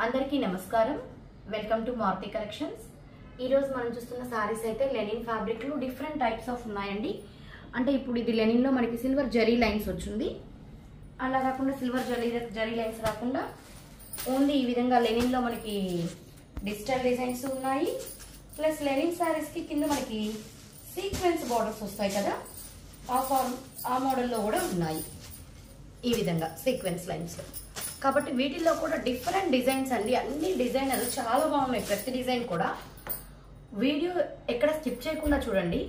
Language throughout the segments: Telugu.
అందరికీ నమస్కారం. Welcome to Maruti collections. ఈ రోజు మనం చూస్తున్న సారీస్ అయితే లెనిన్ ఫ్యాబ్రిక్ లో డిఫరెంట్ టైప్స్ ఆఫ్ ఉన్నాయండి. అంటే ఇప్పుడు ఇది లెనిన్ లో మనకి సిల్వర్ జరీ లైన్స్ వచ్చింది. అలా కాకుండా సిల్వర్ జరీ లైన్స్ రాకుండా ఓన్లీ ఈ విధంగా లెనిన్ లో మనకి డిజిటల్ డిజైన్స్ ఉన్నాయి. ప్లస్ లెనిన్ సారీస్ కి కింద మనకి సీక్వెన్స్ బోర్డర్స్ వస్తాయి కదా, ఆ మోడల్లో కూడా ఉన్నాయి ఈ విధంగా సీక్వెన్స్ లైన్స్. కాబట్టి వీటిల్లో కూడా డిఫరెంట్ డిజైన్స్ అండి. అన్ని డిజైనర్లు చాలా బాగున్నాయి. ప్రతి డిజైన్ కూడా వీడియో ఎక్కడ స్కిప్ చేయకుండా చూడండి.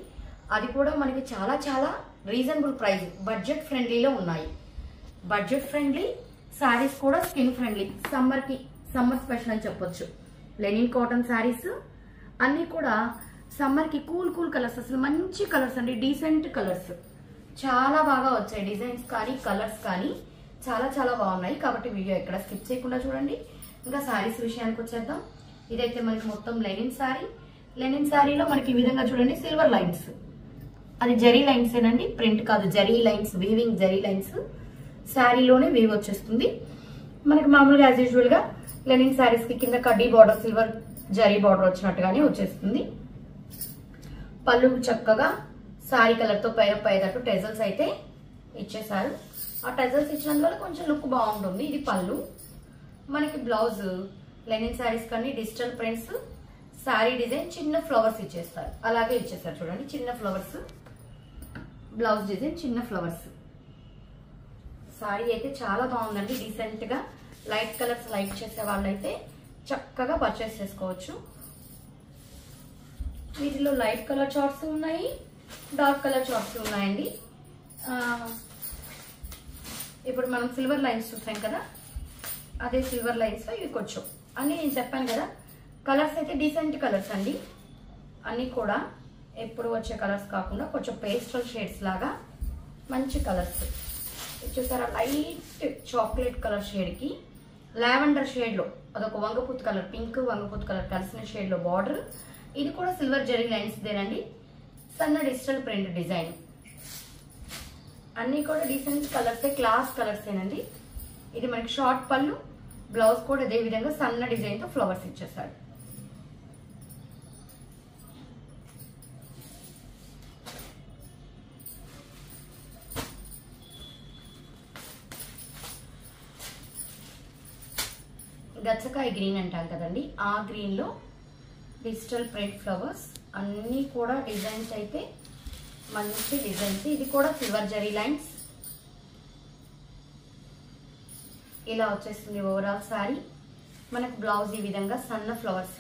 అది కూడా మనకి చాలా చాలా రీజనబుల్ ప్రైస్, బడ్జెట్ ఫ్రెండ్లీలో ఉన్నాయి. బడ్జెట్ ఫ్రెండ్లీ శారీస్ కూడా స్కిన్ ఫ్రెండ్లీ. సమ్మర్ స్పెషల్ అని చెప్పొచ్చు. లెనిన్ కాటన్ శారీస్ అన్ని కూడా సమ్మర్ కి కూల్ కలర్స్, అసలు మంచి కలర్స్ అండి. డీసెంట్ కలర్స్ చాలా బాగా వచ్చాయి. డిజైన్స్ కానీ కలర్స్ కానీ చాలా చాలా బాగున్నాయి. కాబట్టి వీడియో ఎక్కడ స్కిప్ చేయకుండా చూడండి. ఇంకా శారీస్ విషయానికి వచ్చేద్దాం. ఇదైతే మనకి మొత్తం లెనిన్ శారీ. లెనిన్ శారీలో మనకి ఈ విధంగా చూడండి సిల్వర్ లైన్స్, అది జరీ లైన్స్ ఏనండి, ప్రింట్ కాదు, zari lines, weaving zari lines. శారీలోనే వీవ్ వచ్చేస్తుంది మనకి. మామూలుగా యాజ్ యూజువల్ గా లెనిన్ శారీస్ కి కింద కడ్డీ బార్డర్, సిల్వర్ జరీ బార్డర్ వచ్చినట్టుగానే వచ్చేస్తుంది. పళ్ళు చక్కగా శారీ కలర్ తో పైదట్టు టెజల్స్ అయితే ఇచ్చేసారు. ఆ టెజల్స్ ఇచ్చినందువల్ల కొంచెం లుక్ బాగుంటుంది. ఇది పళ్ళు. మనకి బ్లౌజ్ లెనిన్ శారీస్ కానీ డిజిటల్ ప్రింట్స్, శారీ డిజైన్, చిన్న ఫ్లవర్స్ ఇచ్చేస్తారు. అలాగే ఇచ్చేస్తారు చూడండి, చిన్న ఫ్లవర్స్. బ్లౌజ్ డిజైన్ చిన్న ఫ్లవర్స్. శారీ అయితే చాలా బాగుందండి. డీసెంట్ గా లైట్ కలర్స్ లైక్ చేసే వాళ్ళైతే చక్కగా పర్చేస్ చేసుకోవచ్చు. వీటిలో లైట్ కలర్ చార్ట్స్ ఉన్నాయి, డార్క్ కలర్ చార్ట్స్ ఉన్నాయండి. ఇప్పుడు మనం సిల్వర్ లైన్స్ చూసాం కదా, అదే సిల్వర్ లైన్స్ లో ఇవి కొంచెం అన్ని నేను చెప్పాను కదా, కలర్స్ అయితే డీసెంట్ కలర్స్ అండి. అన్ని కూడా ఎప్పుడు వచ్చే కలర్స్ కాకుండా కొంచెం పేస్టల్ షేడ్స్ లాగా మంచి కలర్స్ చూసారా. లైట్ చాక్లెట్ కలర్ షేడ్ కి లావెండర్ షేడ్ లో అదొక వంగపూత్ కలర్, పింక్ వంగపూత్ కలర్ కలిసిన షేడ్ లో బార్డర్. ఇది కూడా సిల్వర్ జరీ లైన్స్ దేనండి. సన్న డిజిటల్ ప్రింట్ డిజైన్. అన్ని కూడా డీసెంట్ కలర్స్, క్లాస్ కలర్స్ ఏనండి. ఇది మనకి షార్ట్ పళ్ళు, బ్లౌజ్ కూడా ఇదే విధంగా సన్న డిజైన్ తో ఫ్లవర్స్ ఇచ్చేసారు. గచ్చకాయ గ్రీన్ అంటాం కదండి, ఆ గ్రీన్ లో డిజిటల్ ప్రింట్ ఫ్లవర్స్. అన్ని కూడా డిజైన్స్ అయితే మంచి డిజైన్స్. ఇది కూడా సిల్వర్ జరీ లైన్స్. ఇలా వచ్చేస్తుంది ఓవరాల్ సారీ. మనకు బ్లౌజ్ ఈ విధంగా సన్న ఫ్లవర్స్,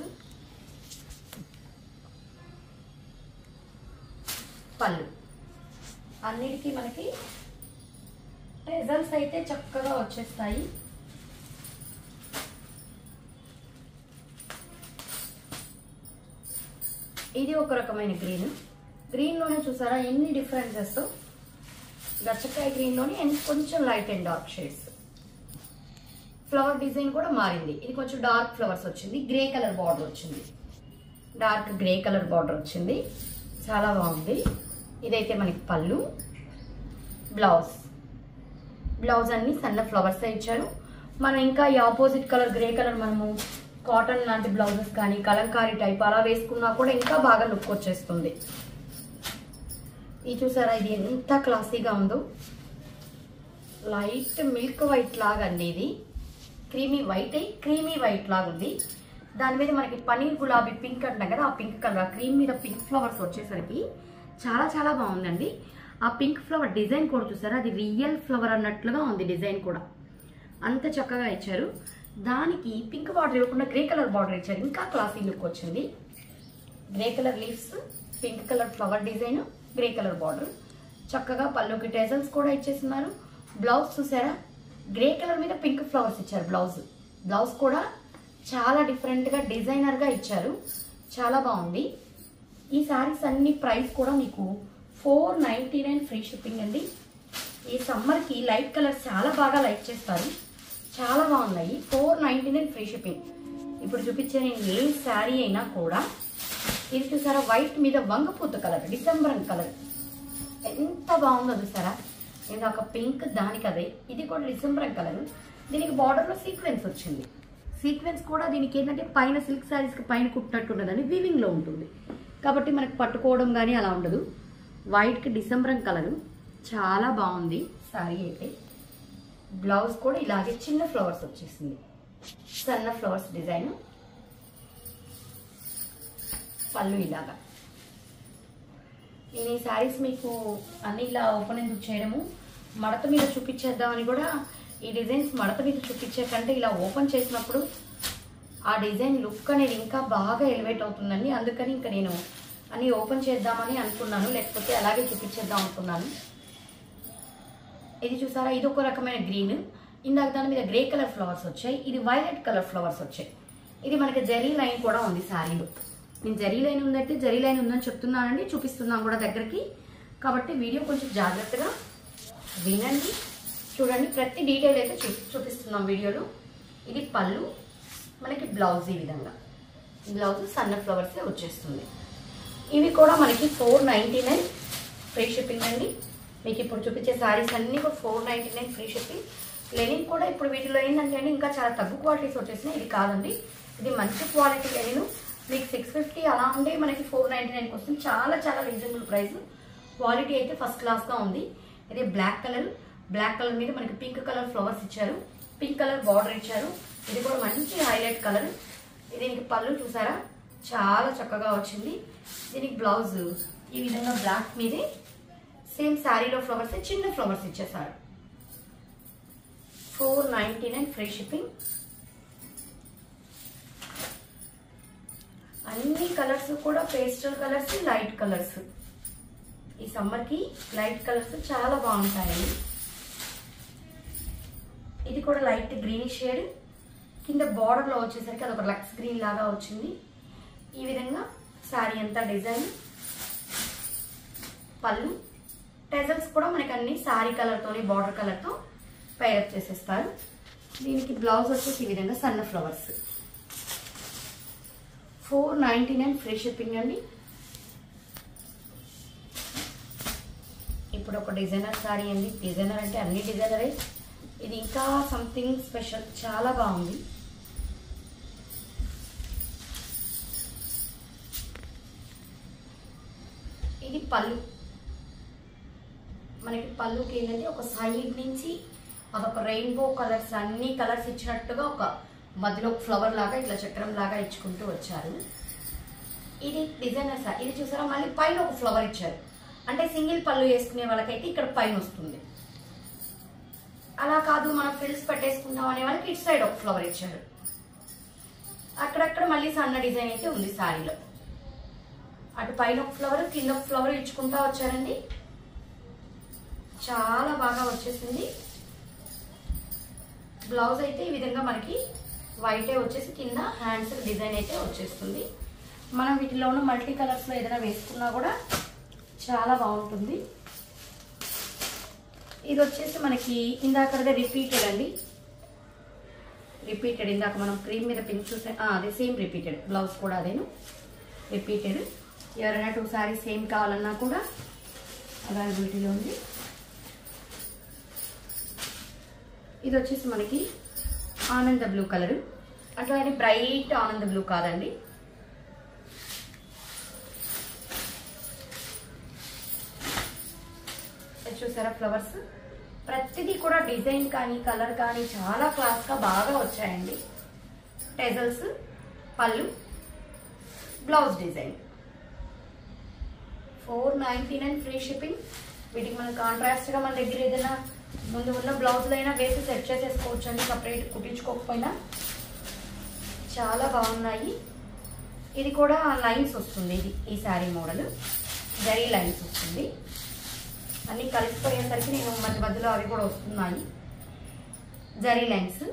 పళ్ళు. అన్నిటికీ మనకి రిజల్ట్స్ అయితే చక్కగా వచ్చేస్తాయి. ఇది ఒక రకమైన గ్రీన్. గ్రీన్ లోనే చూసారా ఎన్ని డిఫరెన్సెస్. గచ్చకాయ గ్రీన్ లోనే కొంచెం light and dark shades. Flower design కూడా మారింది. ఇది కొంచెం డార్క్ ఫ్లవర్స్ వచ్చింది, గ్రే కలర్ బార్డర్ వచ్చింది, డార్క్ గ్రే కలర్ బార్డర్ వచ్చింది. చాలా బాగుంది. ఇదైతే మనకి పళ్ళు, బ్లౌజ్ అన్ని సన్న ఫ్లవర్స్ ఇచ్చారు. మనం ఇంకా ఈ ఆపోజిట్ కలర్ గ్రే కలర్ మనము కాటన్ లాంటి బ్లౌజెస్ కానీ కలంకారీ టైప్ అలా వేసుకున్నా కూడా ఇంకా బాగా లుక్ వచ్చేస్తుంది. ఇది చూసారా, ఇది ఎంత క్లాసీగా ఉందో. లైట్ మిల్క్ వైట్ లాగా అండి. ఇది క్రీమీ వైట్ లాగా ఉంది. దాని మీద మనకి పనీర్ గులాబీ పింక్ అంటాం కదా, ఆ పింక్ కలర్ క్రీమ్ మీద పింక్ ఫ్లవర్స్ వచ్చేసరికి చాలా చాలా బాగుందండి. ఆ పింక్ ఫ్లవర్ డిజైన్ కూడా చూసారా, అది రియల్ ఫ్లవర్ అన్నట్లుగా ఉంది. డిజైన్ కూడా అంత చక్కగా ఇచ్చారు. దానికి పింక్ బార్డర్ ఇవ్వకుండా గ్రే కలర్ బార్డర్ ఇచ్చారు. ఇంకా క్లాసీ లుక్ వచ్చింది. Grey colour leaves, pink colour flower design, grey colour border. చక్కగా పళ్ళుకి టెజల్స్ కూడా ఇచ్చేస్తున్నారు. బ్లౌజ్ చూసారా, గ్రే కలర్ మీద పింక్ ఫ్లవర్స్ ఇచ్చారు. బ్లౌజ్ కూడా చాలా డిఫరెంట్ గా డిజైనర్ గా ఇచ్చారు. చాలా బాగుంది. ఈ సారీస్ అన్ని ప్రైస్ కూడా మీకు 499 ఫ్రీ షిప్పింగ్ అండి. ఈ సమ్మర్ కి లైట్ కలర్స్ చాలా బాగా లైక్ చేస్తారు. చాలా బాగున్నాయి. 499 ఫ్రీ షిప్పింగ్. ఇప్పుడు చూపించే నేను ఏ శారీ అయినా కూడా ఇది చూసారా, వైట్ మీద వంగపూత కలర్, డిసెంబర్ కలర్ ఎంత బాగుందో చూసారా. ఇందాక పింక్, దానికి అదే. ఇది కూడా డిసెంబర్ కలర్. దీనికి బార్డర్ లో సీక్వెన్స్ వచ్చింది. సీక్వెన్స్ కూడా దీనికి ఏంటంటే పైన సిల్క్ శారీస్కి పైన కుట్టినట్టు ఉండదండి, వీవింగ్లో ఉంటుంది కాబట్టి మనకు పట్టుకోవడం కానీ అలా ఉండదు. వైట్కి డిసెంబరం కలరు, చాలా బాగుంది శారీ అయితే. బ్లౌజ్ కూడా ఇలాగే చిన్న ఫ్లవర్స్ వచ్చేసింది, సన్న ఫ్లవర్స్ డిజైన్. పళ్ళు ఇలాగా. నేను ఈ శారీస్ మీకు అన్ని ఇలా ఓపెన్ ఎందుకు చేయడము, మడత మీద చూపించేద్దామని కూడా. ఈ డిజైన్స్ మడత మీద చూపించే కంటే ఇలా ఓపెన్ చేసినప్పుడు ఆ డిజైన్ లుక్ అనేది ఇంకా బాగా ఎలివేట్ అవుతుందండి. అందుకని ఇంకా నేను అన్ని ఓపెన్ చేద్దామని అనుకున్నాను, లేకపోతే అలాగే చూపించేద్దాం అనుకున్నాను. ఇది చూసారా, ఇది ఒక రకమైన గ్రీన్. ఇందాక దాని మీద గ్రే కలర్ ఫ్లవర్స్ వచ్చాయి, ఇది వైలెట్ కలర్ ఫ్లవర్స్ వచ్చాయి. ఇది మనకి జరీ లైన్ కూడా ఉంది శారీలో. నేను జరీ లైన్ ఉందంటే జరీ లైన్ ఉందని చెప్తున్నానండి, చూపిస్తున్నాను కూడా దగ్గరికి. కాబట్టి వీడియో కొంచెం జాగ్రత్తగా వినండి, చూడండి. ప్రతి డీటెయిల్ అయితే చూపిస్తున్నాం వీడియోలో. ఇది పళ్ళు, మనకి బ్లౌజ్ ఈ విధంగా. బ్లౌజ్ సన్న ఫ్లవర్సే వచ్చేస్తుంది. ఇవి కూడా మనకి 499 ఫ్రీ షిప్పింగ్ అండి. మీకు ఇప్పుడు చూపించే శారీస్ అన్నీ కూడా 499 ఫ్రీ షిప్పింగ్. లెనిన్ కూడా ఇప్పుడు వీటిలో ఏంటంటే అండి ఇంకా చాలా తక్కువ క్వాలిటీస్ వచ్చేసినాయి. ఇది కాదండి, ఇది మంచి క్వాలిటీ లెనిన్. మీకు 650 అలా ఉండే మనకి 499కి వస్తుంది. చాలా చాలా రీజనబుల్ ప్రైస్. క్వాలిటీ అయితే ఫస్ట్ క్లాస్గా ఉంది. ఇది బ్లాక్ కలర్, బ్లాక్ కలర్ మీద మనకి పింక్ కలర్ ఫ్లవర్స్ ఇచ్చారు, పింక్ కలర్ బార్డర్ ఇచ్చారు. ఇది కూడా మంచి హైలైట్ కలర్. దీనికి పళ్ళు చూసారా, చాలా చక్కగా వచ్చింది. దీనికి బ్లౌజ్ ఈ విధంగా బ్లాక్ మీదే సేమ్ శారీలో ఫ్లవర్స్ చిన్న ఫ్లవర్స్ ఇచ్చేసారు. 499 ఫ్రీ షిప్పింగ్. అన్ని కలర్స్ కూడా పేస్టల్ కలర్స్, లైట్ కలర్స్. ఈ సమ్మర్కి లైట్ కలర్స్ చాలా బాగుంటాయండి. ఇది కూడా లైట్ గ్రీన్ షేడ్, కింద బార్డర్లో వచ్చేసరికి అదొక లక్స్ గ్రీన్ లాగా వచ్చింది. ఈ విధంగా శారీ అంతా డిజైన్. పళ్ళు టెజల్స్ కూడా మనకి అన్ని శారీ కలర్తోని బార్డర్ కలర్తో పేరప్ చేసేస్తారు. దీనికి బ్లౌజ్ వచ్చేసి ఈ విధంగా సన్న ఫ్లవర్స్. 499 ఫ్రీ షిప్పింగ్ అండి. ఇప్పుడు ఒక డిజైనర్ శారీ అండి. డిజైనర్ అంటే అన్ని డిజైనరే, ఇది ఇంకా సంథింగ్ స్పెషల్, చాలా బాగుంది. ఇది పళ్ళు. మనకి పళ్ళుకి ఏంటంటే ఒక సైడ్ నుంచి అదొక రెయిన్బో కలర్స్, అన్ని కలర్స్ ఇచ్చినట్టుగా ఒక మధ్యలో ఫ్లవర్ లాగా ఇట్లా చక్రం లాగా ఇచ్చుకుంటూ వచ్చారు. ఇది డిజైనర్ సార్. ఇది చూసారా, మళ్ళీ పైన ఒక ఫ్లవర్ ఇచ్చారు. అంటే సింగిల్ పళ్ళు వేసుకునే వాళ్ళకైతే ఇక్కడ పైన వస్తుంది. అలా కాదు మనం ఫ్రిల్స్ పెట్టేసుకుందాం అనే వాళ్ళకి ఇటు సైడ్ ఒక ఫ్లవర్ ఇచ్చారు. అక్కడక్కడ మళ్ళీ సన్న డిజైన్ అయితే ఉంది శారీలో. అటు పైన ఒక ఫ్లవర్, కింద ఒక ఫ్లవర్ ఇచ్చుకుంటా వచ్చారండి. చాలా బాగా వచ్చేసింది. బ్లౌజ్ అయితే ఈ విధంగా మనకి వైటే వచ్చేసి కింద హ్యాండ్స్ డిజైన్ అయితే వచ్చేస్తుంది. మనం వీటిలో ఉన్న మల్టీ కలర్స్లో ఏదైనా వేసుకున్నా కూడా చాలా బాగుంటుంది. ఇది వచ్చేసి మనకి ఇందాకదే రిపీటెడ్ అండి. రిపీటెడ్, ఇందాక మనం క్రీమ్ మీద పింక్ చూసే అదే సేమ్ రిపీటెడ్. బ్లౌజ్ కూడా అదేను రిపీటెడ్. ఎవరైనా 2 శారీస్ సేమ్ కావాలన్నా కూడా అవైలబిలిటీలో ఉంది. ఇది వచ్చేసి మనకి ఆనంద బ్లూ కలరు. అట్లా అని బ్రైట్ ఆనంద బ్లూ కాదండి. చూసారా ఫ్లవర్స్, ప్రతిదీ కూడా డిజైన్ కానీ కలర్ కానీ చాలా క్లాస్గా బాగా వచ్చాయండి. టెజల్స్, పళ్ళు, బ్లౌజ్ డిజైన్. 499 free shipping. వీటికి మనం కాంట్రాస్ట్గా మన దగ్గర ఏదైనా ముందు ఉన్న బ్లౌజ్లో అయినా వేసి సెట్ చేసేసుకోవచ్చు అండి, సపరేట్ కుట్టించుకోకపోయినా. చాలా బాగున్నాయి. ఇది కూడా లైన్స్ వస్తుంది. ఇది ఈ శారీ మోడల్ జరీ లైన్స్ వస్తుంది. అన్నీ కలిసిపోయేసరికి నేను మధ్య మధ్యలో అవి కూడా వస్తున్నాయి జరీ లైన్స్.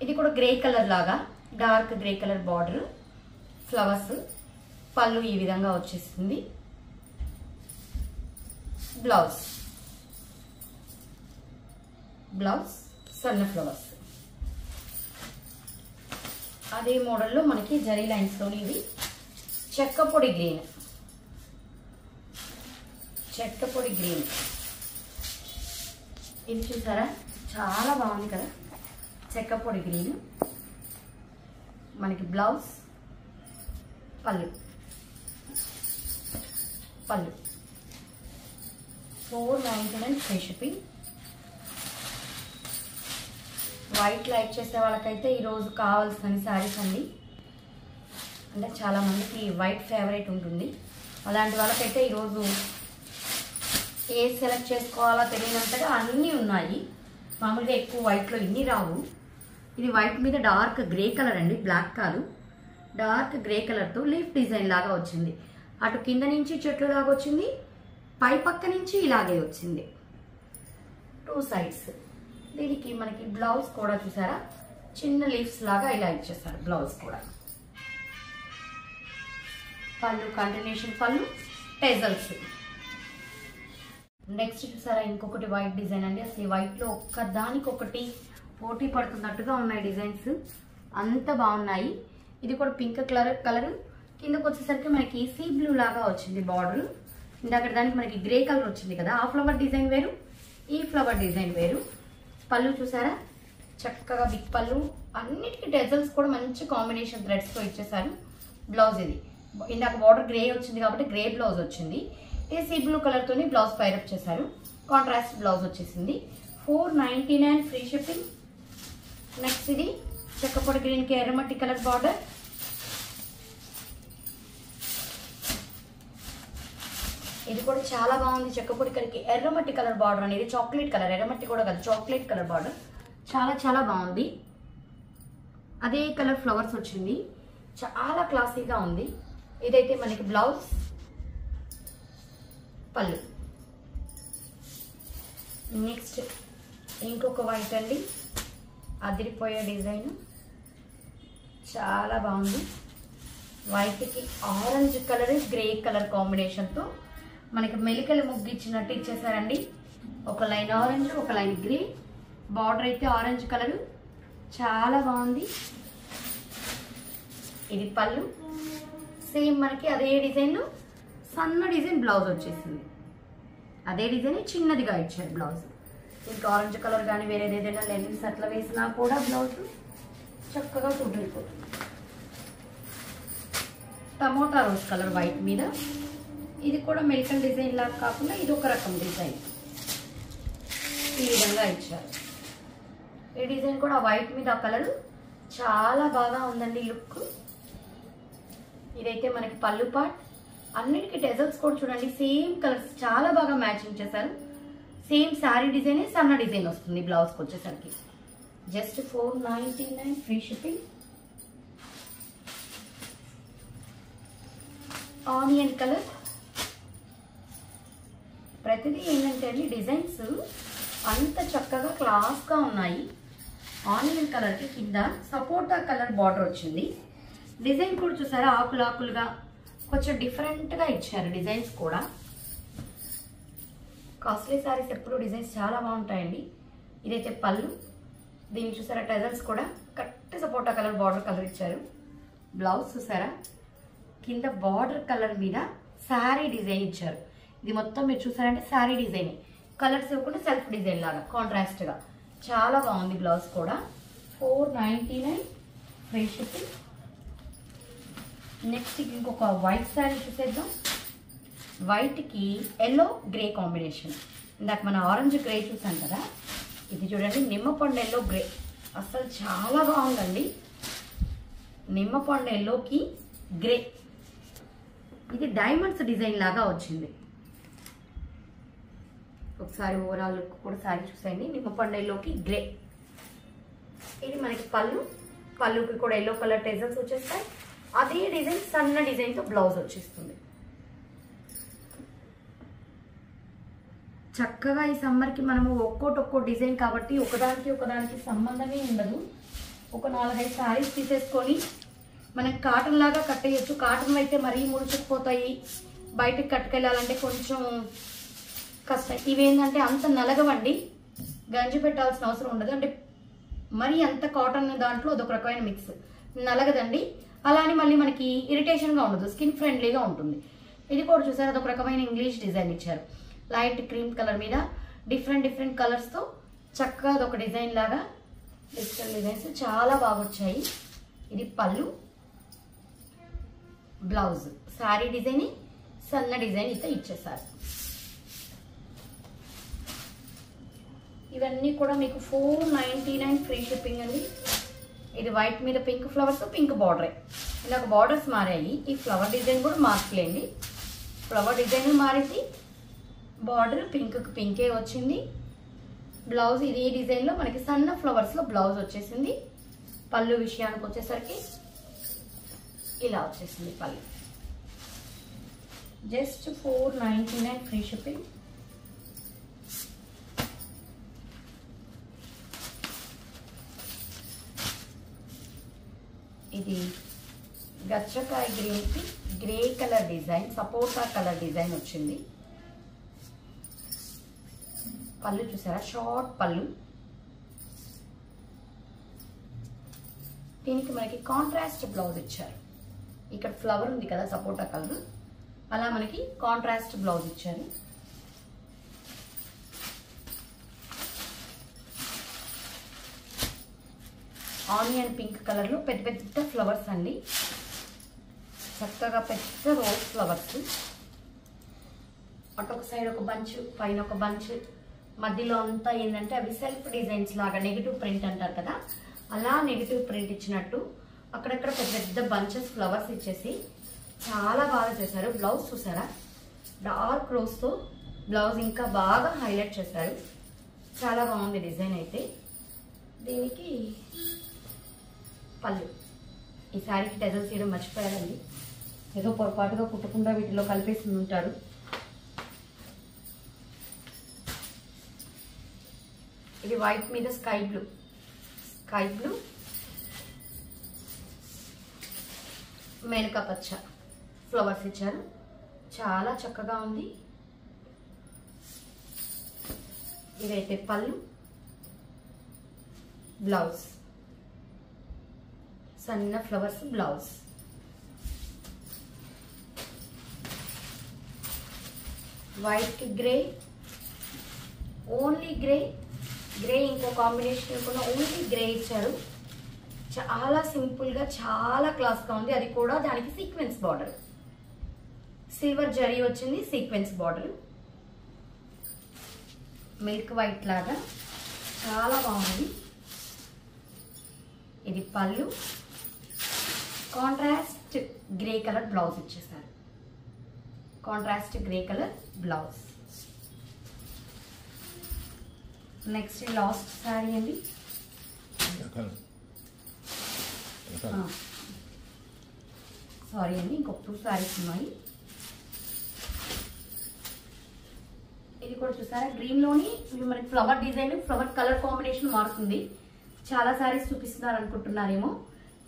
ఇది కూడా గ్రే కలర్ లాగా dark grey colour border, flowers, పళ్ళు ఈ విధంగా వచ్చేస్తుంది. బ్లౌజ్ సన్న ఫ్లవర్స్. అదే మోడల్లో మనకి జరీ లైన్స్లోని ఇది చెక్కపొడి గ్రీన్. ఇది చూసారా, చాలా బాగుంది కదా చెక్కపొడి గ్రీన్. మనకి బ్లౌజ్, పళ్ళు 499 ఫ్రీ షిప్పింగ్. వైట్ లైక్ చేసే వాళ్ళకైతే ఈరోజు కావాల్సిన శారీస్ అండి. అంటే చాలామందికి వైట్ ఫేవరెట్ ఉంటుంది. అలాంటి వాళ్ళకైతే ఈరోజు ఏ సెలెక్ట్ చేసుకోవాలో తెలియనంతగా అన్నీ ఉన్నాయి. మామూలుగా ఎక్కువ వైట్లో ఇన్ని రావు. ఇది వైట్ మీద డార్క్ గ్రే కలర్ అండి, బ్లాక్ కాదు, డార్క్ గ్రే కలర్తో లీఫ్ డిజైన్ లాగా వచ్చింది. అటు కింద నుంచి చెట్లు లాగా వచ్చింది, పై పక్క నుంచి ఇలాగే వచ్చింది, 2 సైడ్స్. దీనికి మనకి బ్లౌజ్ కూడా చూసారా, చిన్న లీవ్స్ లాగా ఇలా ఇచ్చేస్తారు బ్లౌజ్ కూడా. పళ్ళు కంటిన్యూషన్ పళ్ళు, టెజల్స్. నెక్స్ట్ చూసారా ఇంకొకటి వైట్ డిజైన్ అండి. అసలు ఈ వైట్లో ఒక్కదానికొకటి పోటీ పడుతున్నట్టుగా ఉన్నాయి డిజైన్స్, అంత బాగున్నాయి. ఇది కూడా పింక్ కలర్ కిందకు వచ్చేసరికి మనకి సీ బ్లూ లాగా వచ్చింది బార్డర్. ఇందాక దానికి మనకి గ్రే కలర్ వచ్చింది కదా, ఆ ఫ్లవర్ డిజైన్ వేరు, ఈ ఫ్లవర్ డిజైన్ వేరు. పళ్ళు చూసారా చక్కగా బిగ్ పళ్ళు, అన్నిటికీ టెజల్స్ కూడా మంచి కాంబినేషన్ థ్రెడ్స్తో ఇచ్చేసారు. బ్లౌజ్ ఇది ఇందాక బార్డర్ గ్రే వచ్చింది కాబట్టి గ్రే బ్లౌజ్ వచ్చింది. ఇది సీ బ్లూ కలర్తోని బ్లౌజ్ పైరప్ చేశారు, కాంట్రాస్ట్ బ్లౌజ్ వచ్చేసింది. 499 ఫ్రీ షిప్పింగ్. నెక్స్ట్ ఇది చెక్కపొడి గ్రీన్కి ఎర్రమట్టి కలర్ బార్డర్. ఇది కూడా చాలా బాగుంది. చెక్కపొడి కలర్కి ఎర్రమట్టి కలర్ బార్డర్ అనేది చాక్లెట్ కలర్, ఎర్రమట్టి కూడా కాదు చాక్లెట్ కలర్ బార్డర్, చాలా చాలా బాగుంది. అదే కలర్ ఫ్లవర్స్ వచ్చింది, చాలా క్లాసీగా ఉంది. ఇదైతే మనకి బ్లౌజ్, పళ్ళు. నెక్స్ట్ ఇంకొక వైట్ అండి, అదిరిపోయే డిజైన్, చాలా బాగుంది. వైట్కి ఆరెంజ్ కలర్ గ్రే కలర్ కాంబినేషన్తో మనకి మెలికలు ముగ్గిచ్చినట్టు ఇచ్చేసారండి. ఒక లైన్ ఆరెంజ్, ఒక లైన్ గ్రే, బార్డర్ అయితే ఆరెంజ్ కలర్, చాలా బాగుంది. ఇది పళ్ళు, సేమ్ మనకి అదే డిజైన్లో సన్న డిజైన్ బ్లౌజ్ వచ్చేసింది. అదే డిజైన్ చిన్నదిగా ఇచ్చారు బ్లౌజ్. ఇంకా ఆరెంజ్ కలర్ కానీ వేరేది ఏదైనా లెనిన్స్ అట్లా వేసినా కూడా బ్లౌజ్ చక్కగా కుదిరిపోతుంది. టమోటా రోజ్ కలర్ వైట్ మీద, ఇది కూడా మెలికల్ డిజైన్ లాగా కాకుండా ఇది ఒక రకం డిజైన్, ఈ విధంగా ఇచ్చారు. ఈ డిజైన్ కూడా వైట్ మీద ఆ కలర్ చాలా బాగా ఉందండి లుక్. ఇదైతే మనకి పళ్ళు పార్ట్, అన్నిటికీ టెజల్స్ కూడా చూడండి సేమ్ కలర్స్ చాలా బాగా మ్యాచింగ్ చేశారు. సేమ్ శారీ డిజైన్, సన్న డిజైన్ వస్తుంది బ్లౌజ్కి వచ్చేసరికి. Just 499 free shipping. Onion colour. ప్రతిదీ ఏంటంటే అండి డిజైన్స్ అంత చక్కగా క్లాస్గా ఉన్నాయి. ఆనియన్ కలర్కి కింద సపోటా కలర్ బార్డర్ వచ్చింది. డిజైన్ కూడా చూసారా ఆకులు ఆకులుగా కొంచెం డిఫరెంట్గా ఇచ్చారు డిజైన్స్ కూడా. కాస్ట్లీ శారీస్ ఎప్పుడు డిజైన్స్ చాలా బాగుంటాయండి. ఇదైతే పళ్ళు, దీన్ని చూసారా టెజల్స్ కూడా కరెక్ట్ సపోటా కలర్ బార్డర్ కలర్ ఇచ్చారు. బ్లౌజ్ చూసారా కింద బార్డర్ కలర్ మీద శారీ డిజైన్ ఇచ్చారు. ఇది మొత్తం మీరు చూసారంటే శారీ డిజైన్, కలర్స్ ఇవ్వకుండా సెల్ఫ్ డిజైన్ లాగా కాంట్రాస్ట్గా చాలా బాగుంది. బ్లౌజ్ కూడా 499 ఫ్రీ షిప్పింగ్. నెక్స్ట్ ఇంకొక వైట్ శారీ చూసేద్దాం. వైట్కి ఎల్లో గ్రే కాంబినేషన్. ఇందాక మన ఆరెంజ్ గ్రే చూసాం కదా, ఇది చూడండి నిమ్మపండు ఎల్లో గ్రే, అసలు చాలా బాగుందండి. నిమ్మపండు ఎల్లోకి గ్రే, ఇది డైమండ్స్ డిజైన్ లాగా వచ్చింది. ఒకసారి ఓవరాల్ లుక్ కూడా శారీ చూసేయండి. నిమ్మపండు ఎల్లోకి గ్రే. ఇది మనకి పళ్ళు, పళ్ళుకి కూడా ఎల్లో కలర్ టెజల్స్ వచ్చేస్తాయి. అదే డిజైన్ సన్న డిజైన్తో బ్లౌజ్ వచ్చేస్తుంది. చక్కగా ఈ సమ్మర్కి మనము ఒక్కో డిజైన్ కాబట్టి ఒకదానికి సంబంధమే ఉండదు. ఒక 4-5 శారీస్ తీసేసుకొని మనం కాటన్ లాగా కట్టేయచ్చు. కాటన్ అయితే మరీ ముడుచుకుపోతాయి, బయటకు కట్టుకెళ్ళాలంటే కొంచెం కష్టం. ఇవేంటంటే అంత నలగవండి, గంజి పెట్టాల్సిన అవసరం ఉండదు. అంటే మరీ అంత కాటన్ దాంట్లో అదొక రకమైన మిక్స్, నలగదండి. అలా అని మళ్ళీ మనకి ఇరిటేషన్గా ఉండదు, స్కిన్ ఫ్రెండ్లీగా ఉంటుంది. ఇది కూడా చూసారు అదొక రకమైన ఇంగ్లీష్ డిజైన్ ఇచ్చారు. లైట్ క్రీమ్ కలర్ మీద డిఫరెంట్ కలర్స్తో చక్కగా అదొక డిజైన్ లాగా డిజిటల్ డిజైన్స్ చాలా బాగా వచ్చాయి. ఇది పళ్ళు, బ్లౌజ్. శారీ డిజైన్ సన్న డిజైన్ అయితే ఇచ్చేసారు. ఇవన్నీ కూడా మీకు 499 ఫ్రీ షిప్పింగ్ అండి. ఇది వైట్ మీద పింక్ ఫ్లవర్స్, పింక్ బార్డరే. ఇలాగ బార్డర్స్ మారాయి. ఈ ఫ్లవర్ డిజైన్ కూడా మార్చలేండి. ఫ్లవర్ డిజైన్ మారింది, బార్డర్ పింక్కి పింకే వచ్చింది. బ్లౌజ్ ఇది ఈ డిజైన్లో మనకి సన్న ఫ్లవర్స్లో బ్లౌజ్ వచ్చేసింది. పళ్ళు విషయానికి వచ్చేసరికి ఇలా వచ్చేసింది పళ్ళు. Just 499 free shipping. ఇది గచ్చకాయ గ్రీన్కి గ్రే కలర్ డిజైన్, సపోటా కలర్ డిజైన్ వచ్చింది. పళ్ళు చూసారా, షార్ట్ పళ్ళు. దీనికి మనకి కాంట్రాస్ట్ బ్లౌజ్ ఇచ్చారు. ఇక్కడ ఫ్లవర్ ఉంది కదా సపోటా కలర్, అలా మనకి కాంట్రాస్ట్ బ్లౌజ్ ఇచ్చారు. ఆనియన్ పింక్ కలర్లో పెద్ద పెద్ద ఫ్లవర్స్ అండి, చక్కగా పెద్ద రోజ్ ఫ్లవర్స్. అటొక సైడ్ ఒక బంచ్, పైన ఒక బంచ్, మధ్యలో అంతా ఏంటంటే అవి సెల్ఫ్ డిజైన్స్ లాగా నెగిటివ్ ప్రింట్ అంటారు కదా, అలా నెగిటివ్ ప్రింట్ ఇచ్చినట్టు అక్కడక్కడ పెద్ద పెద్ద బంచెస్ ఫ్లవర్స్ ఇచ్చేసి చాలా బాగా చేశారు. బ్లౌజ్ చూసారా, డార్క్ రోజ్తో బ్లౌజ్ ఇంకా బాగా హైలైట్ చేశారు. చాలా బాగుంది డిజైన్ అయితే. దీనికి పళ్ళు. ఈ శారీకి టెజల్స్ చేయడం మర్చిపోయారండి, ఏదో పొరపాటుగా కుట్టకుండా వీటిలో కలిపేసి ఉంటారు. ఇది వైట్ మీద sky blue, sky blue Menaka పచ్చ ఫ్లవర్స్ ఇచ్చారు. చాలా చక్కగా ఉంది. ఇదైతే పళ్ళు, బ్లౌజ్ సన్న ఫ్లవర్స్ బ్లౌజ్. వైట్ కి గ్రే, ఓన్లీ గ్రే, గ్రే ఇంకో కాంబినేషన్ కూడా ఓన్లీ గ్రే ఇచ్చారు. చాలా సింపుల్ గా చాలా క్లాస్ గా ఉంది. అది కూడా దానికి సీక్వెన్స్ బార్డర్, సిల్వర్ జరీ వచ్చింది, సీక్వెన్స్ బార్డర్, మిల్క్ వైట్ లాగా చాలా బాగుంది. ఇది పళ్ళు, కాంట్రాస్ట్ గ్రే కలర్ బ్లౌజ్ ఇచ్చేసారు. Contrast grey colour blouse. Next last sari అండి. సారీ అండి, ఇంకొక 2 శారీస్ ఉన్నాయి. ఇది కూడా చూసారా, గ్రీన్ లోని మనకి flower design, flower colour combination మారుతుంది. చాలా శారీస్ చూపిస్తున్నారు అనుకుంటున్నారేమో,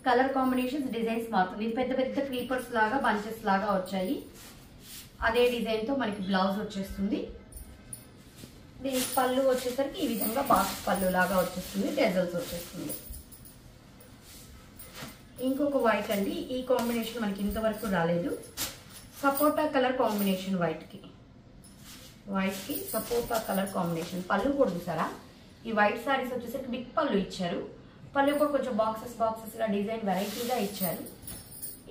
కలర్ కాంబినేషన్స్ డిజైన్స్ మారుతుంది. ఇది పెద్ద పెద్ద క్రీపర్స్ లాగా బంచెస్ లాగా వచ్చాయి. అదే డిజైన్ తో మనకి బ్లౌజ్ వచ్చేస్తుంది. దీని పళ్ళు వచ్చేసరికి ఈ విధంగా బాక్స్ పళ్ళు లాగా వచ్చేస్తుంది, టెజల్స్ వచ్చేస్తుంది. ఇంకొక వైట్ అండి, ఈ కాంబినేషన్ మనకి ఇంతవరకు రాలేదు. సపోటా కలర్ కాంబినేషన్, వైట్ కి సపోటా కలర్ కాంబినేషన్. పళ్ళు కూడా చూసారా, ఈ వైట్ శారీస్ వచ్చేసరికి బిగ్ పళ్ళు ఇచ్చారు. పళ్ళు కూడా కొంచెం బాక్సెస్ బాక్సెస్ గా డిజైన్ వెరైటీగా ఇచ్చారు.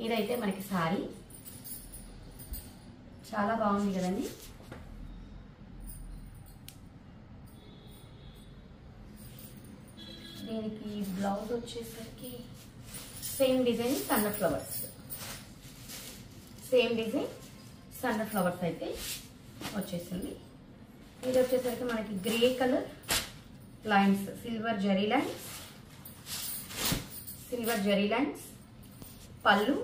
ఇదైతే మనకి శారీ చాలా బాగుంది కదండి. దీనికి బ్లౌజ్ వచ్చేసరికి సేమ్ డిజైన్ సన్న ఫ్లవర్స్, సేమ్ డిజైన్ సన్న ఫ్లవర్స్ అయితే వచ్చేసింది. ఇది వచ్చేసరికి మనకి grey colour lines, silver zari lines, పళ్ళు,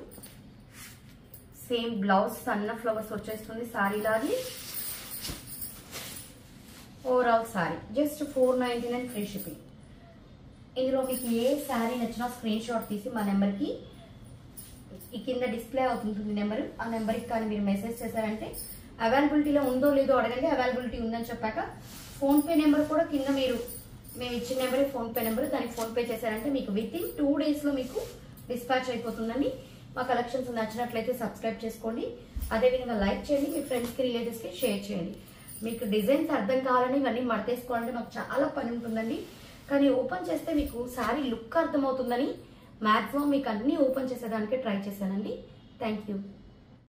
సేమ్ బ్లౌజ్ సన్న ఫ్లవర్స్ వచ్చేస్తుంది సారీ లాగి. Overall sorry just 499 free shipping. ఇందులో మీకు ఏ శారీ నచ్చినా స్క్రీన్ షాట్ తీసి మా నెంబర్కి, ఈ కింద డిస్ప్లే అవుతుంది నెంబర్, ఆ నెంబర్కి కానీ మీరు మెసేజ్ చేశారంటే అవైలబిలిటీలో ఉందో లేదో అడగండి. అవైలబిలిటీ ఉందని చెప్పాక ఫోన్పే నెంబర్ కూడా కింద మేము ఇచ్చిన నెంబరే ఫోన్పే నెంబర్, దానికి ఫోన్పే చేశారంటే మీకు వితిన్ 2 డేస్లో మీకు డిస్పాచ్ అయిపోతుందండి. మా కలెక్షన్స్ నచ్చినట్లయితే సబ్స్క్రైబ్ చేసుకోండి. అదేవిధంగా లైక్ చేయండి, మీ ఫ్రెండ్స్కి రిలేటివ్స్కి షేర్ చేయండి. మీకు డిజైన్స్ అర్థం కావాలని ఇవన్నీ మడతేసుకోవాలంటే మాకు చాలా పని ఉంటుందండి. కానీ ఓపెన్ చేస్తే మీకు శారీ లుక్ అర్థమవుతుందని మ్యాక్సిమం మీకు అన్నీ ఓపెన్ చేసేదానికి ట్రై చేశానండి. Thank you.